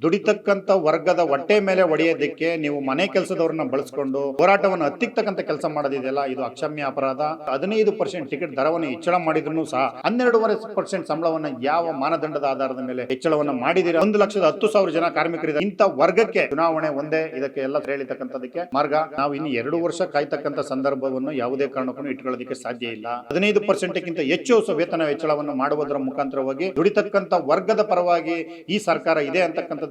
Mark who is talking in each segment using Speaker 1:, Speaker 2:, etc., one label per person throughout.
Speaker 1: ದುಡಿತಕ್ಕಂತ ವರ್ಗದ ಹೊಟ್ಟೆ ಮೇಲೆ ಹೊಡೆಯೋದಕ್ಕೆ ನೀವು ಮನೆ ಕೆಲಸದವ್ರನ್ನ ಬಳಸ್ಕೊಂಡು ಹೋರಾಟವನ್ನು ಹತ್ತಿಕ್ಕತಕ್ಕಂತ ಕೆಲಸ ಮಾಡೋದಿದೆಯಲ್ಲ, ಇದು ಅಕ್ಷಮ್ಯ ಅಪರಾಧ. 15% ಟಿಕೆಟ್ ದರವನ್ನು ಹೆಚ್ಚಳ ಮಾಡಿದ್ರು ಸಹ 12.5% ಸಂಬಳವನ್ನ ಯಾವ ಮಾನದಂಡದ ಆಧಾರದ ಮೇಲೆ ಹೆಚ್ಚಳವನ್ನ ಮಾಡಿದಿರ? 1,10,000 ಜನ ಕಾರ್ಮಿಕರಿದ್ದಾರೆ. ಇಂಥ ವರ್ಗಕ್ಕೆ ಚುನಾವಣೆ ಒಂದೇ ಇದಕ್ಕೆ ಎಲ್ಲ ಹೇಳಿತಕ್ಕಂಥದಕ್ಕೆ ಮಾರ್ಗ. ನಾವು ಇನ್ನು 2 ವರ್ಷ ಕಾಯ್ತಕ್ಕಂಥ ಸಂದರ್ಭವನ್ನು ಯಾವುದೇ ಕಾರಣಕ್ಕೂ ಇಟ್ಕೊಳ್ಳೋದಕ್ಕೆ ಸಾಧ್ಯ ಇಲ್ಲ. 15%ಕ್ಕಿಂತ ಹೆಚ್ಚು ವೇತನ ಹೆಚ್ಚಳವನ್ನು ಮಾಡುವುದರ ಮುಖಾಂತರವಾಗಿ ದುಡಿತಕ್ಕಂತ ವರ್ಗದ ಪರವಾಗಿ ಈ ಸರ್ಕಾರ ಇದೆ ಅಂತಕ್ಕಂಥ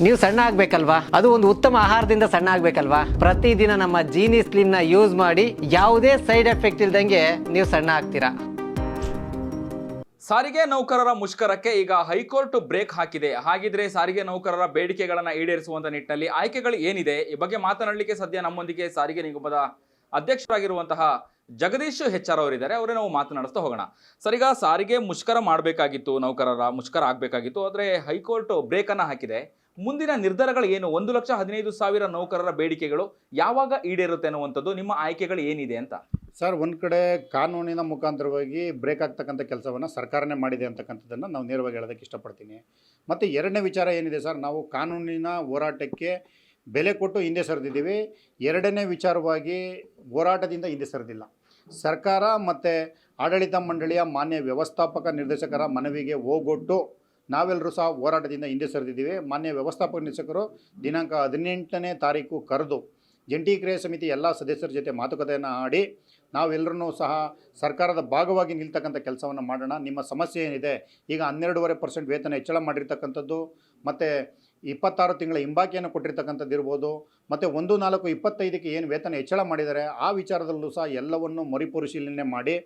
Speaker 2: ನೀವು ಸಣ್ಣ ಆಗ್ಬೇಕಲ್ವಾ? ಅದು ಒಂದು ಉತ್ತಮ ಆಹಾರದಿಂದ ಸಣ್ಣ ಆಗ್ಬೇಕಲ್ವಾ? ಪ್ರತಿದಿನ ನಮ್ಮ ಜೀನಿ ಸ್ಲಿಮ್ ನ ಯೂಸ್ ಮಾಡಿ ಯಾವುದೇ ಸೈಡ್ ಎಫೆಕ್ಟ್ ಇಲ್ದಂಗೆ ನೀವು ಸಣ್ಣ ಆಗ್ತೀರಾ.
Speaker 3: ಸಾರಿಗೆ ನೌಕರರ ಮುಷ್ಕರಕ್ಕೆ ಈಗ ಹೈಕೋರ್ಟ್ ಬ್ರೇಕ್ ಹಾಕಿದೆ. ಹಾಗಿದ್ರೆ ಸಾರಿಗೆ ನೌಕರರ ಬೇಡಿಕೆಗಳನ್ನು ಈಡೇರಿಸುವಂತ ನಿಟ್ಟಿನಲ್ಲಿ ಆಯ್ಕೆಗಳು ಏನಿದೆ, ಈ ಬಗ್ಗೆ ಮಾತನಾಡಲಿಕ್ಕೆ ಸದ್ಯ ನಮ್ಮೊಂದಿಗೆ ಸಾರಿಗೆ ನಿಗಮದ ಅಧ್ಯಕ್ಷರಾಗಿರುವಂತಹ ಜಗದೀಶ್ HR ಅವರಿದ್ದಾರೆ. ಅವರೇ ನಾವು ಮಾತನಾಡಿಸ್ತಾ ಹೋಗೋಣ. ಸರ್, ಈಗ ಸಾರಿಗೆ ಮುಷ್ಕರ ಮಾಡಬೇಕಾಗಿತ್ತು, ನೌಕರರ ಮುಷ್ಕರ ಆಗಬೇಕಾಗಿತ್ತು, ಆದರೆ ಹೈಕೋರ್ಟ್ ಬ್ರೇಕ್ ಅನ್ನ ಹಾಕಿದೆ. ಮುಂದಿನ ನಿರ್ಧಾರಗಳು ಏನು? 1,15,000 ನೌಕರರ ಬೇಡಿಕೆಗಳು ಯಾವಾಗ ಈಡೇರುತ್ತೆ ಅನ್ನುವಂಥದ್ದು ನಿಮ್ಮ ಆಯ್ಕೆಗಳು ಏನಿದೆ ಅಂತ?
Speaker 1: ಸರ್, ಒಂದು ಕಡೆ ಕಾನೂನಿನ ಮುಖಾಂತರವಾಗಿ ಬ್ರೇಕ್ ಆಗ್ತಕ್ಕಂಥ ಕೆಲಸವನ್ನು ಸರ್ಕಾರನೇ ಮಾಡಿದೆ ಅಂತಕ್ಕಂಥದ್ದನ್ನು ನಾವು ನೇರವಾಗಿ ಹೇಳೋದಕ್ಕೆ ಇಷ್ಟಪಡ್ತೀನಿ. ಮತ್ತು ಎರಡನೇ ವಿಚಾರ ಏನಿದೆ ಸರ್, ನಾವು ಕಾನೂನಿನ ಹೋರಾಟಕ್ಕೆ ಬೆಲೆ ಕೊಟ್ಟು ಹಿಂದೆ ಸರಿದಿದ್ದೀವಿ. ಎರಡನೇ ವಿಚಾರವಾಗಿ ಹೋರಾಟದಿಂದ ಹಿಂದೆ ಸರಿದಿಲ್ಲ. ಸರ್ಕಾರ ಮತ್ತು ಆಡಳಿತ ಮಂಡಳಿಯ ಮಾನ್ಯ ವ್ಯವಸ್ಥಾಪಕ ನಿರ್ದೇಶಕರ ಮನವಿಗೆ ಹೋಗೊಟ್ಟು ನಾವೆಲ್ಲರೂ ಸಹ ಹೋರಾಟದಿಂದ ಹಿಂದೆ ಸರಿದಿದ್ದೀವಿ. ಮಾನ್ಯ ವ್ಯವಸ್ಥಾಪಕ ನಿರ್ದೇಶಕರು ದಿನಾಂಕ 18ನೇ ತಾರೀಕು ಕರೆದು ಜಂಟಿ ಕ್ರಿಯಾ ಸಮಿತಿ ಎಲ್ಲ ಸದಸ್ಯರ ಜೊತೆ ಮಾತುಕತೆಯನ್ನು ಆಡಿ ನಾವೆಲ್ಲರೂ ಸಹ ಸರ್ಕಾರದ ಭಾಗವಾಗಿ ನಿಲ್ತಕ್ಕಂಥ ಕೆಲಸವನ್ನು ಮಾಡೋಣ. ನಿಮ್ಮ ಸಮಸ್ಯೆ ಏನಿದೆ, ಈಗ 12.5% ವೇತನ ಹೆಚ್ಚಳ ಮಾಡಿರ್ತಕ್ಕಂಥದ್ದು, ಮತ್ತು 26 ತಿಂಗಳ ಹಿಂಬಾಕಿಯನ್ನು ಕೊಟ್ಟಿರ್ತಕ್ಕಂಥದ್ದು ಇರ್ಬೋದು, ಮತ್ತು 1/4/25ಕ್ಕೆ ಏನು ವೇತನ ಹೆಚ್ಚಳ ಮಾಡಿದ್ದಾರೆ ಆ ವಿಚಾರದಲ್ಲೂ ಸಹ ಎಲ್ಲವನ್ನು ಮರುಪರಿಶೀಲನೆ ಮಾಡಿ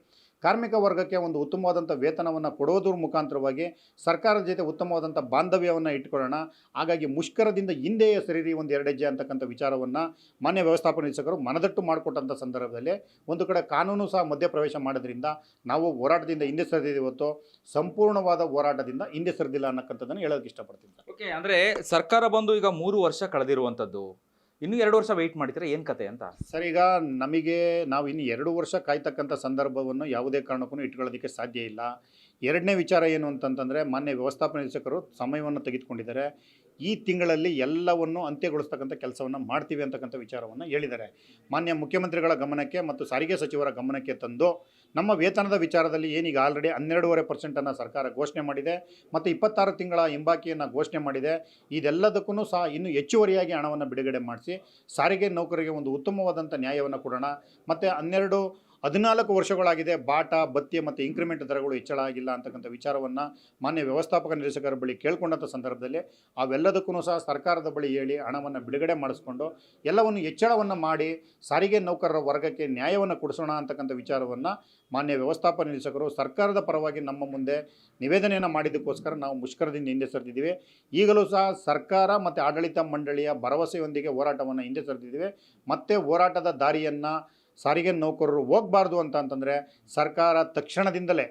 Speaker 1: ಕಾರ್ಮಿಕ ವರ್ಗಕ್ಕೆ ಒಂದು ಉತ್ತಮವಾದಂಥ ವೇತನವನ್ನು ಕೊಡೋದ್ರ ಮುಖಾಂತರವಾಗಿ ಸರ್ಕಾರದ ಜೊತೆ ಉತ್ತಮವಾದಂಥ ಬಾಂಧವ್ಯವನ್ನು ಇಟ್ಕೊಳ್ಳೋಣ. ಹಾಗಾಗಿ ಮುಷ್ಕರದಿಂದ ಹಿಂದೆಯೇ ಸರಿರಿ ಒಂದು 2 ಹೆಜ್ಜೆ ಅಂತಕ್ಕಂಥ ವಿಚಾರವನ್ನು ಮಾನ್ಯ ವ್ಯವಸ್ಥಾಪಕ ನಿರ್ದೇಶಕರು ಮನದಟ್ಟು ಮಾಡಿಕೊಟ್ಟಂಥ ಸಂದರ್ಭದಲ್ಲಿ ಒಂದು ಕಡೆ ಕಾನೂನು ಸಹ ಮಧ್ಯಪ್ರವೇಶ ಮಾಡೋದ್ರಿಂದ ನಾವು ಹೋರಾಟದಿಂದ ಹಿಂದೆ ಸರಿದಿದ್ದೀವಿ, ಇವತ್ತು ಸಂಪೂರ್ಣವಾದ ಹೋರಾಟದಿಂದ ಹಿಂದೆ ಸರಿದಿಲ್ಲ ಅನ್ನಕ್ಕಂಥದ್ದನ್ನು ಹೇಳೋದಕ್ಕೆ ಇಷ್ಟಪಡ್ತೀನಿ.
Speaker 3: ಓಕೆ, ಅಂದರೆ ಸರ್ಕಾರ ಬಂದು ಈಗ 3 ವರ್ಷ ಕಳೆದಿರುವಂಥದ್ದು, ಇನ್ನೂ 2 ವರ್ಷ ವೆಯ್ಟ್ ಮಾಡ್ತೀರಾ, ಏನು ಕತೆ ಅಂತ?
Speaker 1: ಸರ್, ಈಗ ನಾವು ಇನ್ನು 2 ವರ್ಷ ಕಾಯ್ತಕ್ಕಂಥ ಸಂದರ್ಭವನ್ನು ಯಾವುದೇ ಕಾರಣಕ್ಕೂ ಇಟ್ಕೊಳ್ಳೋದಕ್ಕೆ ಸಾಧ್ಯ ಇಲ್ಲ. ಎರಡನೇ ವಿಚಾರ ಏನು ಅಂತಂತಂದರೆ, ಮಾನ್ಯ ವ್ಯವಸ್ಥಾಪನಾ ನಿರ್ದೇಶಕರು ಸಮಯವನ್ನು ತೆಗೆದುಕೊಂಡಿದ್ದಾರೆ. ಈ ತಿಂಗಳಲ್ಲಿ ಎಲ್ಲವನ್ನು ಅಂತ್ಯಗೊಳಿಸ್ತಕ್ಕಂಥ ಕೆಲಸವನ್ನು ಮಾಡ್ತೀವಿ ಅಂತಕ್ಕಂಥ ವಿಚಾರವನ್ನು ಹೇಳಿದ್ದಾರೆ. ಮಾನ್ಯ ಮುಖ್ಯಮಂತ್ರಿಗಳ ಗಮನಕ್ಕೆ ಮತ್ತು ಸಾರಿಗೆ ಸಚಿವರ ಗಮನಕ್ಕೆ ತಂದು ನಮ್ಮ ವೇತನದ ವಿಚಾರದಲ್ಲಿ ಏನೀಗ ಆಲ್ರೆಡಿ 12.5% ಸರ್ಕಾರ ಘೋಷಣೆ ಮಾಡಿದೆ ಮತ್ತು 26 ತಿಂಗಳ ಹಿಂಬಾಕಿಯನ್ನು ಘೋಷಣೆ ಮಾಡಿದೆ. ಇದೆಲ್ಲದಕ್ಕೂ ಸಹ ಇನ್ನೂ ಹೆಚ್ಚುವರಿಯಾಗಿ ಹಣವನ್ನು ಬಿಡುಗಡೆ ಮಾಡಿಸಿ ಸಾರಿಗೆ ನೌಕರರಿಗೆ ಒಂದು ಉತ್ತಮವಾದಂಥ ನ್ಯಾಯವನ್ನು ಕೊಡೋಣ. ಮತ್ತು 14 ವರ್ಷಗಳಾಗಿದೆ, ಬಾಟ ಭತ್ಯೆ ಮತ್ತು ಇಂಕ್ರಿಮೆಂಟ್ ದರಗಳು ಹೆಚ್ಚಳ ಆಗಿಲ್ಲ ಅಂತಕ್ಕಂಥ ವಿಚಾರವನ್ನು ಮಾನ್ಯ ವ್ಯವಸ್ಥಾಪಕ ನಿರ್ದೇಶಕರ ಬಳಿ ಕೇಳ್ಕೊಂಡಂಥ ಸಂದರ್ಭದಲ್ಲಿ ಅವೆಲ್ಲದಕ್ಕೂ ಸಹ ಸರ್ಕಾರದ ಬಳಿ ಹೇಳಿ ಹಣವನ್ನು ಬಿಡುಗಡೆ ಮಾಡಿಸ್ಕೊಂಡು ಎಲ್ಲವನ್ನು ಹೆಚ್ಚಳವನ್ನು ಮಾಡಿ ಸಾರಿಗೆ ನೌಕರರ ವರ್ಗಕ್ಕೆ ನ್ಯಾಯವನ್ನು ಕೊಡಿಸೋಣ ಅಂತಕ್ಕಂಥ ವಿಚಾರವನ್ನು ಮಾನ್ಯ ವ್ಯವಸ್ಥಾಪಕ ನಿರ್ದೇಶಕರು ಸರ್ಕಾರದ ಪರವಾಗಿ ನಮ್ಮ ಮುಂದೆ ನಿವೇದನೆಯನ್ನು ಮಾಡಿದ್ದಕ್ಕೋಸ್ಕರ ನಾವು ಮುಷ್ಕರದಿಂದ ಹಿಂದೆ ಸರಿದಿದ್ದೀವಿ. ಈಗಲೂ ಸಹ ಸರ್ಕಾರ ಮತ್ತು ಆಡಳಿತ ಮಂಡಳಿಯ ಭರವಸೆಯೊಂದಿಗೆ ಹೋರಾಟವನ್ನು ಹಿಂದೆ ಸರಿದಿದ್ದೀವಿ. ಮತ್ತು ಹೋರಾಟದ ದಾರಿಯನ್ನು ಸಾರಿಗೆ ನೌಕರರು ಹೋಗಬಾರ್ದು ಅಂತಂದರೆ ಸರ್ಕಾರ ತಕ್ಷಣದಿಂದಲೇ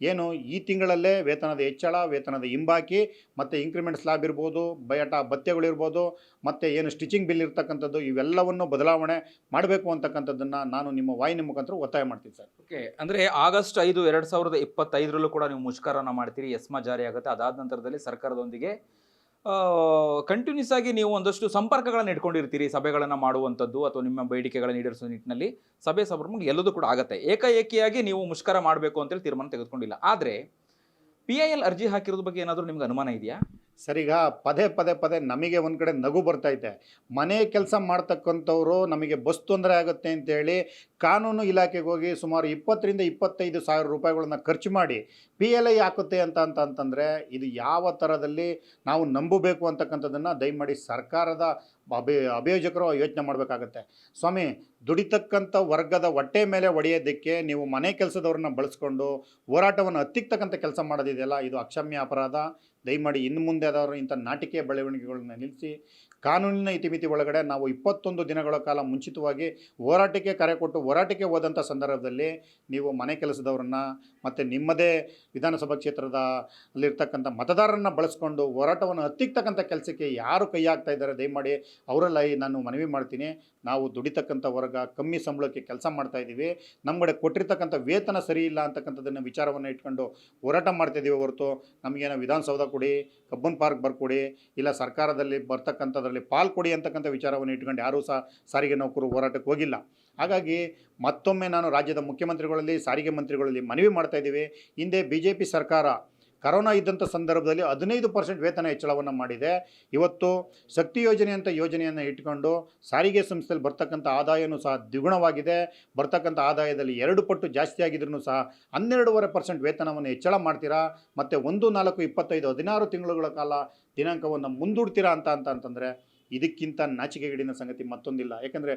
Speaker 1: ಏನು ಈ ತಿಂಗಳಲ್ಲೇ ವೇತನದ ಹೆಚ್ಚಳ, ವೇತನದ ಹಿಂಬಾಕಿ ಮತ್ತು ಇಂಕ್ರಿಮೆಂಟ್ ಸ್ಲಾಬ್ ಇರ್ಬೋದು, ಬಯಟ ಭತ್ಯೆಗಳಿರ್ಬೋದು, ಮತ್ತು ಏನು ಸ್ಟಿಚಿಂಗ್ ಬಿಲ್ ಇರ್ತಕ್ಕಂಥದ್ದು ಇವೆಲ್ಲವನ್ನು ಬದಲಾವಣೆ ಮಾಡಬೇಕು ಅಂತಕ್ಕಂಥದ್ದನ್ನು ನಾನು ನಿಮ್ಮ ವಾಹಿನಿ ಮುಖಾಂತರ ಒತ್ತಾಯ ಮಾಡ್ತೀನಿ ಸರ್.
Speaker 3: ಓಕೆ, ಅಂದರೆ ಆಗಸ್ಟ್ 5, 2025 ಕೂಡ ನೀವು ಮುಷ್ಕರನ ಮಾಡ್ತೀರಿ, ಎಸ್ಮಾ ಜಾರಿ ಆಗುತ್ತೆ. ಅದಾದ ನಂತರದಲ್ಲಿ ಸರ್ಕಾರದೊಂದಿಗೆ ಕಂಟಿನ್ಯೂಸ್ ಆಗಿ ನೀವು ಒಂದಷ್ಟು ಸಂಪರ್ಕಗಳನ್ನು ಇಟ್ಕೊಂಡಿರ್ತೀರಿ, ಸಭೆಗಳನ್ನು ಮಾಡುವಂಥದ್ದು ಅಥವಾ ನಿಮ್ಮ ಬೇಡಿಕೆಗಳನ್ನು ಈಡೇರಿಸುವ ನಿಟ್ಟಿನಲ್ಲಿ ಸಭೆ ಸಂಭ್ರಮ ಎಲ್ಲದೂ ಕೂಡ ಆಗುತ್ತೆ. ಏಕಾಏಕಿಯಾಗಿ ನೀವು ಮುಷ್ಕರ ಮಾಡಬೇಕು ಅಂತೇಳಿ ತೀರ್ಮಾನ ತೆಗೆದುಕೊಂಡಿಲ್ಲ. ಆದರೆ PIL ಅರ್ಜಿ ಹಾಕಿರೋದ್ರ ಬಗ್ಗೆ ಏನಾದರೂ ನಿಮ್ಗೆ ಅನುಮಾನ ಇದೆಯಾ?
Speaker 1: ಸರಿಗ ಪದೇ ನಮಗೆ ಒಂದು ಕಡೆ ನಗು ಬರ್ತೈತೆ. ಮನೆ ಕೆಲಸ ಮಾಡ್ತಕ್ಕಂಥವ್ರು ನಮಗೆ ಬಸ್ ತೊಂದರೆ ಆಗುತ್ತೆ ಅಂತೇಳಿ ಕಾನೂನು ಇಲಾಖೆಗೆ ಹೋಗಿ ಸುಮಾರು 20,000-25,000 ರೂಪಾಯಿಗಳನ್ನ ಖರ್ಚು ಮಾಡಿ PLI ಹಾಕುತ್ತೆ ಅಂತಂದರೆ ಇದು ಯಾವ ಥರದಲ್ಲಿ ನಾವು ನಂಬಬೇಕು ಅಂತಕ್ಕಂಥದ್ದನ್ನು ದಯಮಾಡಿ ಸರ್ಕಾರದ ಅಭಿಯೋಜಕರು ಯೋಚನೆ ಮಾಡಬೇಕಾಗತ್ತೆ. ಸ್ವಾಮಿ, ದುಡಿತಕ್ಕಂಥ ವರ್ಗದ ಹೊಟ್ಟೆ ಮೇಲೆ ಹೊಡೆಯೋದಕ್ಕೆ ನೀವು ಮನೆ ಕೆಲಸದವ್ರನ್ನ ಬಳಸ್ಕೊಂಡು ಹೋರಾಟವನ್ನು ಹತ್ತಿಕ್ಕತಕ್ಕಂಥ ಕೆಲಸ ಮಾಡೋದಿದೆಯಲ್ಲ, ಇದು ಅಕ್ಷಮ್ಯ ಅಪರಾಧ. ದಯಮಾಡಿ ಇನ್ನು ಮುಂದೆ ಆದವರು ಇಂಥ ನಾಟಿಕೆ ಬೆಳವಣಿಗೆಗಳನ್ನ ನಿಲ್ಲಿಸಿ ಕಾನೂನಿನ ಇತಿಮಿತಿ ಒಳಗಡೆ ನಾವು 21 ದಿನಗಳ ಕಾಲ ಮುಂಚಿತವಾಗಿ ಹೋರಾಟಕ್ಕೆ ಕರೆ ಕೊಟ್ಟು ಹೋರಾಟಕ್ಕೆ ಹೋದಂಥ ಸಂದರ್ಭದಲ್ಲಿ ನೀವು ಮನೆ ಕೆಲಸದವ್ರನ್ನ ಮತ್ತು ನಿಮ್ಮದೇ ವಿಧಾನಸಭಾ ಕ್ಷೇತ್ರದ ಅಲ್ಲಿರ್ತಕ್ಕಂಥ ಮತದಾರರನ್ನ ಬಳಸ್ಕೊಂಡು ಹೋರಾಟವನ್ನು ಹತ್ತಿಕ್ಕತಕ್ಕಂಥ ಕೆಲಸಕ್ಕೆ ಯಾರು ಕೈ ಹಾಕ್ತಾ ಇದ್ದಾರೆ ದಯಮಾಡಿ ಅವರೆಲ್ಲ ನಾನು ಮನವಿ ಮಾಡ್ತೀನಿ. ನಾವು ದುಡಿತಕ್ಕಂಥ ವರ್ಗ ಕಮ್ಮಿ ಸಂಬಳಕ್ಕೆ ಕೆಲಸ ಮಾಡ್ತಾ ಇದ್ದೀವಿ, ನಮ್ಮಗಡೆ ಕೊಟ್ಟಿರ್ತಕ್ಕಂಥ ವೇತನ ಸರಿ ಇಲ್ಲ ಅಂತಕ್ಕಂಥದ್ದನ್ನು ವಿಚಾರವನ್ನು ಇಟ್ಕೊಂಡು ಹೋರಾಟ ಮಾಡ್ತಾಯಿದ್ದೀವಿ ಹೊರತು ನಮಗೇನೋ ವಿಧಾನಸೌಧ ಬರ್ಕೊಡಿ, ಕಬ್ಬನ್ ಪಾರ್ಕ್ ಬರ್ಕೊಡಿ, ಇಲ್ಲ ಸರ್ಕಾರದಲ್ಲಿ ಬರ್ತಕ್ಕಂಥದ್ರಲ್ಲಿ ಪಾಲ್ ಕೊಡಿ ಅಂತಕ್ಕಂಥ ವಿಚಾರವನ್ನು ಇಟ್ಕೊಂಡು ಯಾರೂ ಸಹ ಸಾರಿಗೆ ನೌಕರರು ಹೋರಾಟಕ್ಕೆ ಹೋಗಿಲ್ಲ. ಹಾಗಾಗಿ ಮತ್ತೊಮ್ಮೆ ನಾನು ರಾಜ್ಯದ ಮುಖ್ಯಮಂತ್ರಿಗಳಲ್ಲಿ, ಸಾರಿಗೆ ಮಂತ್ರಿಗಳಲ್ಲಿ ಮನವಿ ಮಾಡ್ತಾ ಇದ್ದೀವಿ. ಹಿಂದೆ BJP ಸರ್ಕಾರ ಕರೋನಾ ಇದ್ದಂಥ ಸಂದರ್ಭದಲ್ಲಿ 15% ವೇತನ ಹೆಚ್ಚಳವನ್ನು ಮಾಡಿದೆ. ಇವತ್ತು ಶಕ್ತಿ ಯೋಜನೆ ಅಂತ ಯೋಜನೆಯನ್ನು ಇಟ್ಕೊಂಡು ಸಾರಿಗೆ ಸಂಸ್ಥೆಯಲ್ಲಿ ಬರ್ತಕ್ಕಂಥ ಆದಾಯನೂ ಸಹ ದ್ವಿಗುಣವಾಗಿದೆ. ಬರ್ತಕ್ಕಂಥ ಆದಾಯದಲ್ಲಿ 2 ಪಟ್ಟು ಜಾಸ್ತಿ ಆಗಿದ್ರೂ ಸಹ 12.5% ವೇತನವನ್ನು ಹೆಚ್ಚಳ ಮಾಡ್ತೀರಾ, ಮತ್ತು 1/4/25 16 ತಿಂಗಳುಗಳ ಕಾಲ ದಿನಾಂಕವನ್ನು ಮುಂದೂಡ್ತೀರಾ ಅಂತಂದರೆ ಇದಕ್ಕಿಂತ ನಾಚಿಕೆಗೇಡಿನ ಸಂಗತಿ ಮತ್ತೊಂದಿಲ್ಲ. ಯಾಕೆಂದರೆ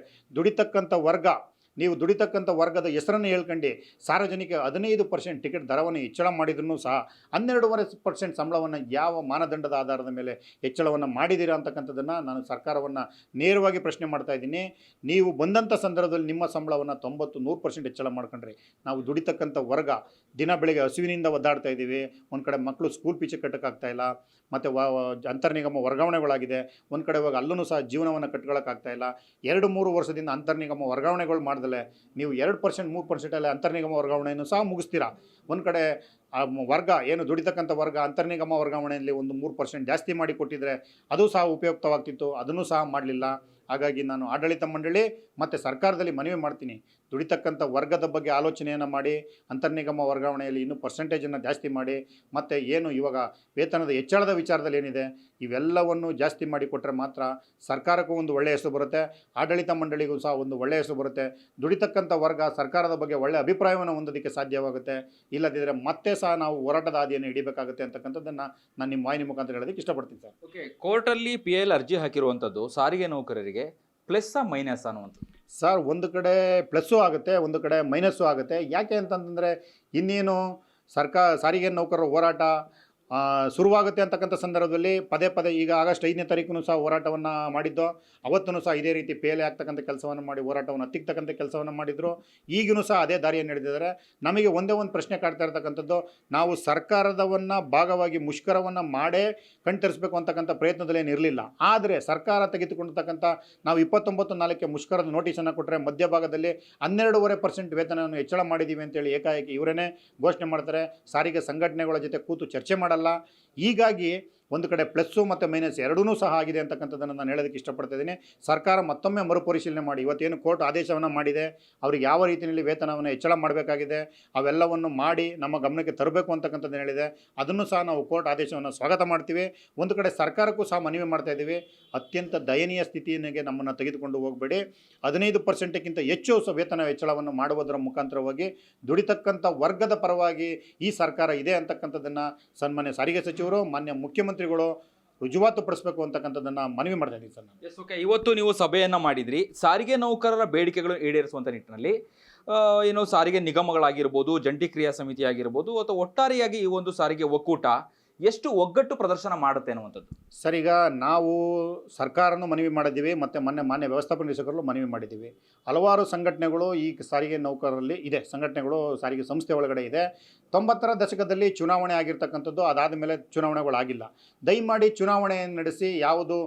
Speaker 1: ನೀವು ದುಡಿತಕ್ಕಂಥ ವರ್ಗದ ಹೆಸರನ್ನು ಹೇಳ್ಕೊಂಡು ಸಾರ್ವಜನಿಕ 15% ಟಿಕೆಟ್ ದರವನ್ನು ಹೆಚ್ಚಳ ಮಾಡಿದ್ರೂ ಸಹ 12.5% ಸಂಬಳವನ್ನು ಯಾವ ಮಾನದಂಡದ ಆಧಾರದ ಮೇಲೆ ಹೆಚ್ಚಳವನ್ನು ಮಾಡಿದ್ದೀರಾ ಅಂತಕ್ಕಂಥದ್ದನ್ನು ನಾನು ಸರ್ಕಾರವನ್ನು ನೇರವಾಗಿ ಪ್ರಶ್ನೆ ಮಾಡ್ತಾ ಇದ್ದೀನಿ. ನೀವು ಬಂದಂಥ ಸಂದರ್ಭದಲ್ಲಿ ನಿಮ್ಮ ಸಂಬಳವನ್ನು 90-100% ಹೆಚ್ಚಳ ಮಾಡ್ಕೊಂಡ್ರಿ. ನಾವು ದುಡಿತಕ್ಕಂಥ ವರ್ಗ ದಿನ ಬೆಳಗ್ಗೆ ಹಸುವಿನಿಂದ ಒದ್ದಾಡ್ತಾ ಇದ್ದೀವಿ. ಒಂದು ಕಡೆ ಮಕ್ಕಳು ಸ್ಕೂಲ್ ಫೀಸ್ ಕಟ್ಟೋಕ್ಕಾಗ್ತಾಯಿಲ್ಲ, ಮತ್ತು ಅಂತರ್ನಿಗಮ ವರ್ಗಾವಣೆಗಳಾಗಿದೆ. ಒಂದು ಕಡೆ ಹೋಗಿ ಅಲ್ಲೂ ಸಹ ಜೀವನವನ್ನು ಕಟ್ಕೊಳ್ಳೋಕ್ಕಾಗ್ತಾಯಿಲ್ಲ. 2-3 ವರ್ಷದಿಂದ ಅಂತರ್ನಿಗಮ ವರ್ಗಾವಣೆಗಳು ಮಾಡ್ದಲೆ ನೀವು 2% 3% ಅಂತರ್ನಿಗಮ ವರ್ಗಾವಣೆಯನ್ನು ಸಹ ಮುಗಿಸ್ತೀರಾ. ಒಂದು ಕಡೆ ವರ್ಗ ಏನು ದುಡಿತಕ್ಕಂಥ ವರ್ಗ ಅಂತರ್ನಿಗಮ ವರ್ಗಾವಣೆಯಲ್ಲಿ ಒಂದು 3% ಜಾಸ್ತಿ ಮಾಡಿ ಕೊಟ್ಟಿದ್ರೆ ಅದು ಸಹ ಉಪಯುಕ್ತವಾಗ್ತಿತ್ತು, ಅದನ್ನು ಸಹ ಮಾಡಲಿಲ್ಲ. ಹಾಗಾಗಿ ನಾನು ಆಡಳಿತ ಮಂಡಳಿ ಮತ್ತು ಸರ್ಕಾರದಲ್ಲಿ ಮನವಿ ಮಾಡ್ತೀನಿ, ದುಡಿತಕ್ಕಂಥ ವರ್ಗದ ಬಗ್ಗೆ ಆಲೋಚನೆಯನ್ನು ಮಾಡಿ, ಅಂತರ್ನಿಗಮ ವರ್ಗಾವಣೆಯಲ್ಲಿ ಇನ್ನೂ ಪರ್ಸೆಂಟೇಜನ್ನು ಜಾಸ್ತಿ ಮಾಡಿ, ಮತ್ತು ಏನು ಇವಾಗ ವೇತನದ ಹೆಚ್ಚಳದ ವಿಚಾರದಲ್ಲಿ ಏನಿದೆ ಇವೆಲ್ಲವನ್ನು ಜಾಸ್ತಿ ಮಾಡಿ ಕೊಟ್ಟರೆ ಮಾತ್ರ ಸರ್ಕಾರಕ್ಕೂ ಒಂದು ಒಳ್ಳೆಯ ಹೆಸರು ಬರುತ್ತೆ, ಆಡಳಿತ ಮಂಡಳಿಗೂ ಸಹ ಒಂದು ಒಳ್ಳೆಯ ಹೆಸರು ಬರುತ್ತೆ. ದುಡಿತಕ್ಕಂಥ ವರ್ಗ ಸರ್ಕಾರದ ಬಗ್ಗೆ ಒಳ್ಳೆಯ ಅಭಿಪ್ರಾಯವನ್ನು ಹೊಂದೋದಕ್ಕೆ ಸಾಧ್ಯವಾಗುತ್ತೆ. ಇಲ್ಲದಿದ್ದರೆ ಮತ್ತೆ ಸಹ ನಾವು ಹೋರಾಟದ ಹಾದಿಯನ್ನು ಹಿಡಿಬೇಕಾಗುತ್ತೆ ಅಂತಕ್ಕಂಥದ್ದನ್ನು ನಾನು ನಿಮ್ಮ ವಾಹಿನಿ ಮುಖಾಂತರ ಹೇಳೋದಕ್ಕೆ ಇಷ್ಟಪಡ್ತೀನಿ ಸರ್.
Speaker 3: ಓಕೆ, ಕೋರ್ಟಲ್ಲಿ PIL ಅರ್ಜಿ ಹಾಕಿರುವಂಥದ್ದು ಸಾರಿಗೆ ನೌಕರರಿಗೆ ಪ್ಲಸ್ಸಾ ಮೈನಸ್ ಅನ್ನುವಂಥದ್ದು?
Speaker 1: ಸರ್, ಒಂದು ಕಡೆ ಪ್ಲಸ್ಸು ಆಗುತ್ತೆ, ಒಂದು ಕಡೆ ಮೈನಸ್ಸು ಆಗುತ್ತೆ. ಯಾಕೆ ಅಂತಂತಂದರೆ ಇನ್ನೇನು ಸಾರಿಗೆ ನೌಕರರ ಹೋರಾಟ ಶುರುವಾಗುತ್ತೆ ಅಂತಕ್ಕಂಥ ಸಂದರ್ಭದಲ್ಲಿ ಪದೇ ಈಗ ಆಗಸ್ಟ್ 5ನೇ ತಾರೀಕು ಸಹ ಹೋರಾಟವನ್ನು ಮಾಡಿದ್ದು. ಅವತ್ತೂ ಸಹ ಇದೇ ರೀತಿ PIL ಆಗ್ತಕ್ಕಂಥ ಕೆಲಸವನ್ನು ಮಾಡಿ ಹೋರಾಟವನ್ನು ಹತ್ತಿಕ್ಕತಕ್ಕಂಥ ಕೆಲಸವನ್ನು ಮಾಡಿದರು. ಈಗಿನೂ ಸಹ ಅದೇ ದಾರಿಯನ್ನು ನಡೆದಿದ್ದಾರೆ. ನಮಗೆ ಒಂದೇ ಒಂದು ಪ್ರಶ್ನೆ ಕಾಡ್ತಾ ಇರ್ತಕ್ಕಂಥದ್ದು, ನಾವು ಸರ್ಕಾರದವನ್ನು ಭಾಗವಾಗಿ ಮುಷ್ಕರವನ್ನು ಮಾಡೇ ಕಣ್ತರಿಸಬೇಕು ಅಂತಕ್ಕಂಥ ಪ್ರಯತ್ನದಲ್ಲೇನು ಇರಲಿಲ್ಲ. ಆದರೆ ಸರ್ಕಾರ ತೆಗೆದುಕೊಂಡಿರ್ತಕ್ಕಂಥ ನಾವು 29/4ಕ್ಕೆ ಮುಷ್ಕರದ ನೋಟಿಸನ್ನು ಕೊಟ್ಟರೆ ಮಧ್ಯಭಾಗದಲ್ಲಿ 12.5% ವೇತನವನ್ನು ಹೆಚ್ಚಳ ಮಾಡಿದ್ದೀವಿ ಅಂತೇಳಿ ಏಕಾಏಕಿ ಇವರೇ ಘೋಷಣೆ ಮಾಡ್ತಾರೆ. ಸಾರಿಗೆ ಸಂಘಟನೆಗಳ ಜೊತೆ ಕೂತು ಚರ್ಚೆ ಮಾಡಲ್ಲ. ಹೀಗಾಗಿ ಒಂದು ಕಡೆ ಪ್ಲಸ್ಸು ಮತ್ತು ಮೈನಸ್ ಎರಡೂ ಸಹ ಆಗಿದೆ ಅಂತಕ್ಕಂಥದ್ದನ್ನು ನಾನು ಹೇಳೋದಕ್ಕೆ ಇಷ್ಟಪಡ್ತಾ ಇದ್ದೀನಿ. ಸರ್ಕಾರ ಮತ್ತೊಮ್ಮೆ ಮರುಪರಿಶೀಲನೆ ಮಾಡಿ, ಇವತ್ತೇನು ಕೋರ್ಟ್ ಆದೇಶವನ್ನು ಮಾಡಿದೆ, ಅವ್ರಿಗೆ ಯಾವ ರೀತಿಯಲ್ಲಿ ವೇತನವನ್ನು ಹೆಚ್ಚಳ ಮಾಡಬೇಕಾಗಿದೆ ಅವೆಲ್ಲವನ್ನು ಮಾಡಿ ನಮ್ಮ ಗಮನಕ್ಕೆ ತರಬೇಕು ಅಂತಕ್ಕಂಥದ್ದನ್ನು ಹೇಳಿದೆ. ಅದನ್ನು ಸಹ ನಾವು ಕೋರ್ಟ್ ಆದೇಶವನ್ನು ಸ್ವಾಗತ ಮಾಡ್ತೀವಿ. ಒಂದು ಕಡೆ ಸರ್ಕಾರಕ್ಕೂ ಸಹ ಮನವಿ ಮಾಡ್ತಾ ಇದ್ದೀವಿ, ಅತ್ಯಂತ ದಯನೀಯ ಸ್ಥಿತಿಗೆ ನಮ್ಮನ್ನು ತೆಗೆದುಕೊಂಡು ಹೋಗಬೇಡಿ. 15%ಕ್ಕಿಂತ ಹೆಚ್ಚು ವೇತನ ಹೆಚ್ಚಳವನ್ನು ಮಾಡುವುದರ ಮುಖಾಂತರವಾಗಿ ದುಡಿತಕ್ಕಂಥ ವರ್ಗದ ಪರವಾಗಿ ಈ ಸರ್ಕಾರ ಇದೆ ಅಂತಕ್ಕಂಥದ್ದನ್ನು ಸನ್ಮಾನ್ಯ ಸಾರಿಗೆ ಸಚಿವರು, ಮಾನ್ಯ ಮುಖ್ಯಮಂತ್ರಿಗಳು ರುಜುವಾತು ಪಡಿಸಬೇಕು ಅಂತಕ್ಕಂಥದ್ದನ್ನು ಮನವಿ ಮಾಡ್ತಾ ಇದ್ದೀನಿ ಸರ್ ನಾನು.
Speaker 3: ಓಕೆ, ಇವತ್ತು ನೀವು ಸಭೆಯನ್ನು ಮಾಡಿದ್ರಿ. ಸಾರಿಗೆ ನೌಕರರ ಬೇಡಿಕೆಗಳು ಈಡೇರಿಸುವಂಥ ನಿಟ್ಟಿನಲ್ಲಿ ಏನು ಸಾರಿಗೆ ನಿಗಮಗಳಾಗಿರ್ಬೋದು, ಜಂಟಿ ಕ್ರಿಯಾ ಸಮಿತಿ ಆಗಿರ್ಬೋದು, ಅಥವಾ ಒಟ್ಟಾರೆಯಾಗಿ ಈ ಒಂದು ಸಾರಿಗೆ ಒಕ್ಕೂಟ ಎಷ್ಟು ಒಗ್ಗಟ್ಟು ಪ್ರದರ್ಶನ ಮಾಡುತ್ತೆ ಅನ್ನುವಂಥದ್ದು?
Speaker 1: ಸರ್, ಈಗ ನಾವು ಸರ್ಕಾರನೂ ಮನವಿ ಮಾಡಿದ್ದೀವಿ ಮತ್ತು ಮಾನ್ಯ ವ್ಯವಸ್ಥಾಪನಾ ನಿರ್ದೇಶಕರಲ್ಲೂ ಮನವಿ ಮಾಡಿದ್ದೀವಿ. ಹಲವಾರು ಸಂಘಟನೆಗಳು ಈ ಸಾರಿಗೆ ನೌಕರರಲ್ಲಿ ಇದೆ, ಸಂಘಟನೆಗಳು ಸಾರಿಗೆ ಸಂಸ್ಥೆ ಒಳಗಡೆ ಇದೆ. 90ರ ದಶಕದಲ್ಲಿ ಚುನಾವಣೆ ಆಗಿರ್ತಕ್ಕಂಥದ್ದು, ಅದಾದ ಮೇಲೆ ಚುನಾವಣೆಗಳಾಗಿಲ್ಲ. ದಯಮಾಡಿ ಚುನಾವಣೆಯನ್ನು ನಡೆಸಿ ಯಾವುದು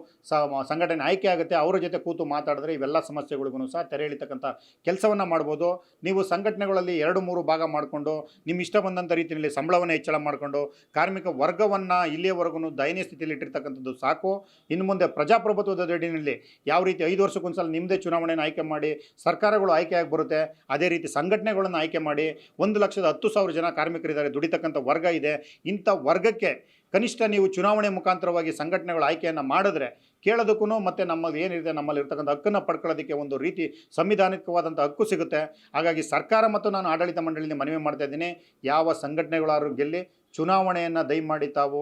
Speaker 1: ಸಂಘಟನೆ ಆಯ್ಕೆ ಆಗುತ್ತೆ ಅವರ ಜೊತೆ ಕೂತು ಮಾತಾಡಿದ್ರೆ ಇವೆಲ್ಲ ಸಮಸ್ಯೆಗಳಿಗೂ ಸಹ ತೆರೆ ಎಳಿತಕ್ಕಂಥ ಕೆಲಸವನ್ನು ಮಾಡ್ಬೋದು. ನೀವು ಸಂಘಟನೆಗಳಲ್ಲಿ 2-3 ಭಾಗ ಮಾಡಿಕೊಂಡು ನಿಮ್ಮ ಇಷ್ಟ ಬಂದಂಥ ರೀತಿಯಲ್ಲಿ ಸಂಬಳವನ್ನು ಹೆಚ್ಚಳ ಮಾಡಿಕೊಂಡು ಕಾರ್ಮಿಕ ವರ್ಗವನ್ನು ಇಲ್ಲಿಯವರೆಗೂ ದಯನೀಯ ಸ್ಥಿತಿಯಲ್ಲಿ ಇಟ್ಟಿರ್ತಕ್ಕಂಥದ್ದು ಸಾಕು. ಇನ್ನು ಮುಂದೆ ಪ್ರಜಾಪ್ರಭುತ್ವದ ಅಡಿಯಲ್ಲಿ ಯಾವ ರೀತಿ 5 ವರ್ಷಕ್ಕೊಂದ್ಸಲ ನಿಮ್ಮದೇ ಚುನಾವಣೆಯನ್ನು ಆಯ್ಕೆ ಮಾಡಿ ಸರ್ಕಾರಗಳು ಆಯ್ಕೆಯಾಗಿ ಬರುತ್ತೆ, ಅದೇ ರೀತಿ ಸಂಘಟನೆಗಳನ್ನು ಆಯ್ಕೆ ಮಾಡಿ 1,10,000 ಜನ ಕಾರ್ಮಿಕರಿದ್ದಾರೆ, ದುಡಿತಕ್ಕಂಥ ವರ್ಗ ಇದೆ. ಇಂಥ ವರ್ಗಕ್ಕೆ ಕನಿಷ್ಠ ನೀವು ಚುನಾವಣೆ ಮುಖಾಂತರವಾಗಿ ಸಂಘಟನೆಗಳ ಆಯ್ಕೆಯನ್ನು ಮಾಡಿದ್ರೆ ಕೇಳೋದಕ್ಕೂ ಮತ್ತು ನಮ್ಮಲ್ಲಿ ಏನಿದೆ ನಮ್ಮಲ್ಲಿರ್ತಕ್ಕಂಥ ಹಕ್ಕನ್ನು ಪಡ್ಕೊಳ್ಳೋದಕ್ಕೆ ಒಂದು ರೀತಿ ಸಂವಿಧಾನಿಕವಾದಂಥ ಹಕ್ಕು ಸಿಗುತ್ತೆ. ಹಾಗಾಗಿ ಸರ್ಕಾರ ಮತ್ತು ನಾನು ಆಡಳಿತ ಮಂಡಳಿಯಿಂದ ಮನವಿ ಮಾಡ್ತಾ ಇದ್ದೀನಿ, ಯಾವ ಸಂಘಟನೆಗಳಾದ್ರೂ ಗೆಲ್ಲಿ ಚುನಾವಣೆಯನ್ನು ದಯಮಾಡಿ ತಾವು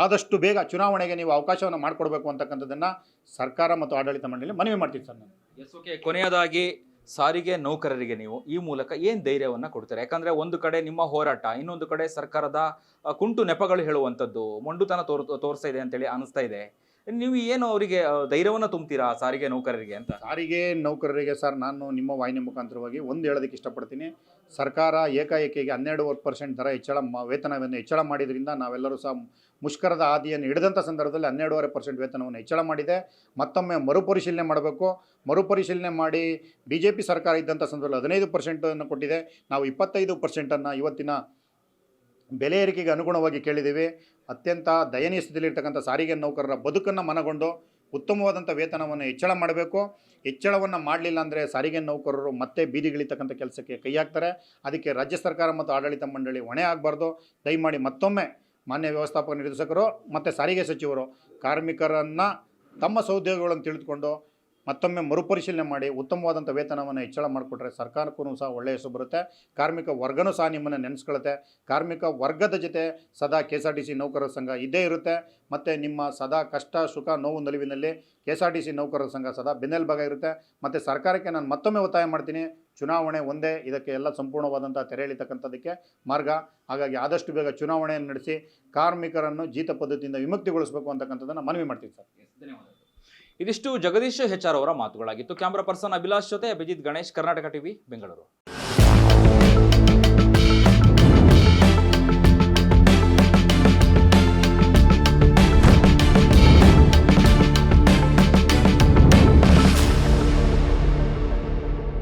Speaker 1: ಆದಷ್ಟು ಬೇಗ ಚುನಾವಣೆಗೆ ನೀವು ಅವಕಾಶವನ್ನು ಮಾಡಿಕೊಡ್ಬೇಕು ಅಂತಕ್ಕಂಥದ್ದನ್ನು ಸರ್ಕಾರ ಮತ್ತು ಆಡಳಿತ ಮಂಡಳಿ ಮನವಿ ಮಾಡ್ತೀನಿ ಸರ್ ನಾನು.
Speaker 3: ಓಕೆ, ಕೊನೆಯದಾಗಿ ಸಾರಿಗೆ ನೌಕರರಿಗೆ ನೀವು ಈ ಮೂಲಕ ಏನು ಧೈರ್ಯವನ್ನು ಕೊಡ್ತಾರೆ? ಯಾಕಂದರೆ ಒಂದು ಕಡೆ ನಿಮ್ಮ ಹೋರಾಟ, ಇನ್ನೊಂದು ಕಡೆ ಸರ್ಕಾರದ ಕುಂಟು ನೆಪಗಳು ಹೇಳುವಂಥದ್ದು, ಮೊಂಡುತನ ತೋರಿಸ್ತಾ ಇದೆ ಅಂತೇಳಿ ಅನಿಸ್ತಾ ಇದೆ. ನೀವು ಏನು ಅವರಿಗೆ ಧೈರ್ಯವನ್ನು ತುಂಬ್ತೀರಾ ಸಾರಿಗೆ ನೌಕರರಿಗೆ ಅಂತ?
Speaker 1: ಸಾರಿಗೆ ನೌಕರರಿಗೆ ಸರ್, ನಾನು ನಿಮ್ಮ ವಾಹಿನಿ ಮುಖಾಂತರವಾಗಿ ಒಂದು ಹೇಳೋದಕ್ಕೆ ಇಷ್ಟಪಡ್ತೀನಿ. ಸರ್ಕಾರ ಏಕಾಏಕಿಗೆ 12% ದರ ಹೆಚ್ಚಳ ವೇತನವನ್ನು ಹೆಚ್ಚಳ ಮಾಡಿದ್ರಿಂದ ನಾವೆಲ್ಲರೂ ಸಹ ಮುಷ್ಕರದ ಹಾದಿಯನ್ನು ಹಿಡಿದಂಥ ಸಂದರ್ಭದಲ್ಲಿ 12.5% ವೇತನವನ್ನು ಹೆಚ್ಚಳ ಮಾಡಿದೆ. ಮತ್ತೊಮ್ಮೆ ಮರುಪರಿಶೀಲನೆ ಮಾಡಬೇಕು. ಮರುಪರಿಶೀಲನೆ ಮಾಡಿ BJP ಸರ್ಕಾರ ಇದ್ದಂಥ ಸಂದರ್ಭದಲ್ಲಿ 15% ಕೊಟ್ಟಿದೆ. ನಾವು 25% ಇವತ್ತಿನ ಬೆಲೆ ಏರಿಕೆಗೆ ಅನುಗುಣವಾಗಿ ಕೇಳಿದ್ದೀವಿ. ಅತ್ಯಂತ ದಯನೀಯ ಸ್ಥಿತಿಯಲ್ಲಿರ್ತಕ್ಕಂಥ ಸಾರಿಗೆ ನೌಕರರ ಬದುಕನ್ನು ಮನಗೊಂಡು ಉತ್ತಮವಾದಂಥ ವೇತನವನ್ನು ಹೆಚ್ಚಳ ಮಾಡಬೇಕು. ಹೆಚ್ಚಳವನ್ನು ಮಾಡಲಿಲ್ಲ ಅಂದರೆ ಸಾರಿಗೆ ನೌಕರರು ಮತ್ತೆ ಬೀದಿಗಿಳಿತಕ್ಕಂಥ ಕೆಲಸಕ್ಕೆ ಕೈ ಹಾಕ್ತಾರೆ. ಅದಕ್ಕೆ ರಾಜ್ಯ ಸರ್ಕಾರ ಮತ್ತು ಆಡಳಿತ ಮಂಡಳಿ ಹೊಣೆ ಆಗಬಾರ್ದು. ದಯಮಾಡಿ ಮತ್ತೊಮ್ಮೆ ಮಾನ್ಯ ವ್ಯವಸ್ಥಾಪಕ ನಿರ್ದೇಶಕರು ಮತ್ತು ಸಾರಿಗೆ ಸಚಿವರು ಕಾರ್ಮಿಕರನ್ನು ತಮ್ಮ ಸೌದ್ಯೋಗಗಳನ್ನು ತಿಳಿದುಕೊಂಡು ಮತ್ತೊಮ್ಮೆ ಮರುಪರಿಶೀಲನೆ ಮಾಡಿ ಉತ್ತಮವಾದಂಥ ವೇತನವನ್ನು ಹೆಚ್ಚಳ ಮಾಡಿಕೊಟ್ರೆ ಸರ್ಕಾರಕ್ಕೂ ಸಹ ಒಳ್ಳೆಯ ಹೆಸರು ಬರುತ್ತೆ. ಕಾರ್ಮಿಕ ವರ್ಗನೂ ಸಹ ನಿಮ್ಮನ್ನು ನೆನೆಸ್ಕೊಳ್ಳುತ್ತೆ. ಕಾರ್ಮಿಕ ವರ್ಗದ ಜೊತೆ ಸದಾ KSRTC ನೌಕರರ ಸಂಘ ಇದ್ದೇ ಇರುತ್ತೆ. ಮತ್ತು ನಿಮ್ಮ ಸದಾ ಕಷ್ಟ ಸುಖ ನೋವು ನಲಿವಿನಲ್ಲಿ KSRTC ನೌಕರರ ಸಂಘ ಸದಾ ಬೆನ್ನೆಲುಬಾಗ ಇರುತ್ತೆ. ಮತ್ತು ಸರ್ಕಾರಕ್ಕೆ ನಾನು ಮತ್ತೊಮ್ಮೆ ಒತ್ತಾಯ ಮಾಡ್ತೀನಿ, ಚುನಾವಣೆ ಒಂದೇ ಇದಕ್ಕೆ ಎಲ್ಲ ಸಂಪೂರ್ಣವಾದಂಥ ತೆರೆ ಎಳಿತಕ್ಕಂಥದ್ದಕ್ಕೆ ಮಾರ್ಗ. ಹಾಗಾಗಿ ಆದಷ್ಟು ಬೇಗ ಚುನಾವಣೆಯನ್ನು ನಡೆಸಿ ಕಾರ್ಮಿಕರನ್ನು ಜೀತ ಪದ್ಧತಿಯಿಂದ ವಿಮುಕ್ತಿಗೊಳಿಸಬೇಕು ಅಂತಕ್ಕಂಥದ್ದನ್ನು ಮನವಿ ಮಾಡ್ತೀನಿ ಸರ್.
Speaker 3: ಧನ್ಯವಾದಗಳು. ಇದಿಷ್ಟು ಜಗದೀಶ್ HR ಅವರ ಮಾತುಗಳಾಗಿತ್ತು. ಕ್ಯಾಮ್ರಾ ಪರ್ಸನ್ ಅಭಿಲಾಷ್ ಜೊತೆ ಅಭಿಜಿತ್ ಗಣೇಶ್, ಕರ್ನಾಟಕ ಟಿವಿ, ಬೆಂಗಳೂರು.